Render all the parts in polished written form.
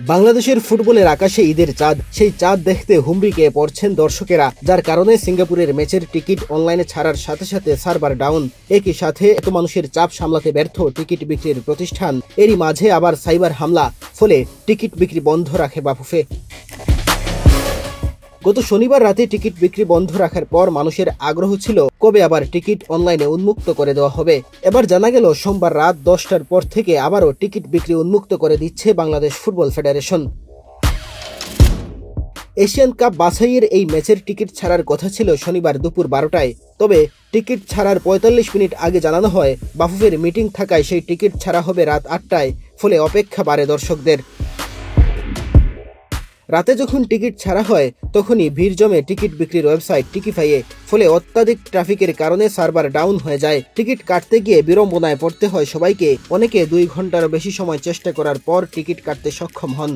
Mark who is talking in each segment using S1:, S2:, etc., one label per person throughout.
S1: বাংলাদেশের ফুটবলের আকাশে ঈদের চাঁদ, সেই চাঁদ দেখতে হুমড়ি খেয়ে পড়ছেন দর্শকেরা, যার কারণে সিঙ্গাপুরের ম্যাচের টিকিট অনলাইনে ছাড়ার সাথে সাথে সার্ভার ডাউন। একই সাথে এত মানুষের চাপ সামলাতে ব্যর্থ টিকিট বিক্রির প্রতিষ্ঠান। এরই মাঝে আবার সাইবার হামলা, ফলে টিকিট বিক্রি বন্ধ রাখে বাফুফে। গত শনিবার রাতে টিকিট বিক্রি বন্ধ রাখার পর মানুষের আগ্রহ ছিল কবে আবার টিকিট অনলাইনে উন্মুক্ত করে দেওয়া হবে। এবার জানা গেল সোমবার রাত 10টার পর থেকে আবারও টিকিট বিক্রি উন্মুক্ত করে দিচ্ছে Bangladesh football federation. Asian cup বাছাইয়ের এই ম্যাচের টিকিট ছাড়ার কথা ছিল শনিবার দুপুর 12টায়। তবে টিকিট ছাড়ার 45 মিনিট আগে জানানো হয় বাফুফের মিটিং থাকায় সেই টিকিট ছাড়া হবে রাত 8টায়, ফলে অপেক্ষা বাড়ে দর্শকদের। রাতে যখন টিকিট ছাড়া হয় তখনই ভিড় জমে টিকিট বিক্রির ওয়েবসাইট টিকিফাইয়ে, ফলে অত্যাধিক ট্রাফিকের কারণে সার্ভার ডাউন হয়ে যায়। টিকিট কাটতে গিয়ে বিড়ম্বনায় পড়তে হয় সবাইকে। অনেকে 2 ঘন্টারও বেশি সময় চেষ্টা করার পর টিকিট কাটতে সক্ষম হন।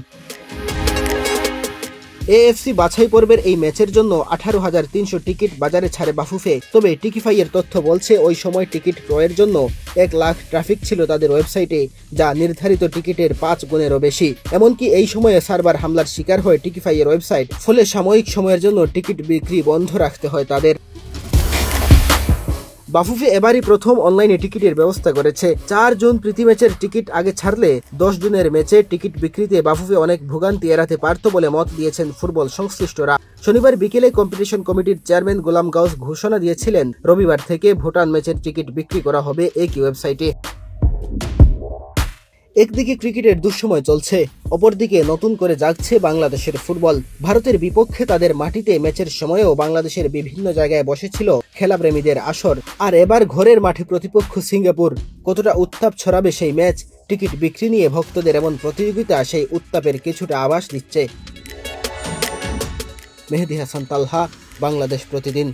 S1: এএফসি বাছাই পর্বের এই ম্যাচের জন্য 18,300 টিকিট বাজারে ছাড়ে বাফুফে। তবে টিকিফাইয়ের তথ্য বলছে ওই সময় টিকিট ক্রয়ের জন্য 1 লাখ ট্রাফিক ছিল তাদের ওয়েবসাইটে, যা নির্ধারিত টিকিটের 5 গুণেরও বেশি। এমনকি এই সময়ে সার্ভার হামলার শিকার হয় টিকিফাইয়ের ওয়েবসাইট, ফলে সাময়িক সময়ের জন্য টিকিট বিক্রি বন্ধ রাখতে হয় তাদের। বাফুফে এবারই প্রথম অনলাইনে টিকিটের ব্যবস্থা করেছে। 4 জুন প্রীতি ম্যাচের টিকিট আগে ছাড়লে 10 জুনের ম্যাচে টিকিট বিক্রিতে বাফুফে অনেক ভোগান্তি এড়াতে পারত বলে মত দিয়েছেন ফুটবল সংশ্লিষ্টরা। শনিবার বিকেলে কম্পিটিশন কমিটির চেয়ারম্যান গোলাম গাউস ঘোষণা দিয়েছিলেন রবিবার থেকে ভুটান ম্যাচের টিকিট বিক্রি করা হবে একই ওয়েবসাইটে। একদিকে ক্রিকেটের দুঃসময় চলছে, অপরদিকে নতুন করে জাগছে বাংলাদেশের ফুটবল। ভারতের বিপক্ষে তাদের মাটিতে ম্যাচের সময়েও বাংলাদেশের বিভিন্ন জায়গায় বসেছিল খেলাপ্রেমীদের আসর। আর এবার ঘরের মাঠে প্রতিপক্ষ সিঙ্গাপুর। কতটা উত্তাপ ছড়াবে সেই ম্যাচ? টিকিট বিক্রি নিয়ে ভক্তদের এমন প্রতিযোগিতা সেই উত্তাপের কিছুটা আভাস দিচ্ছে। মেহেদী হাসান তালহা, বাংলাদেশ প্রতিদিন।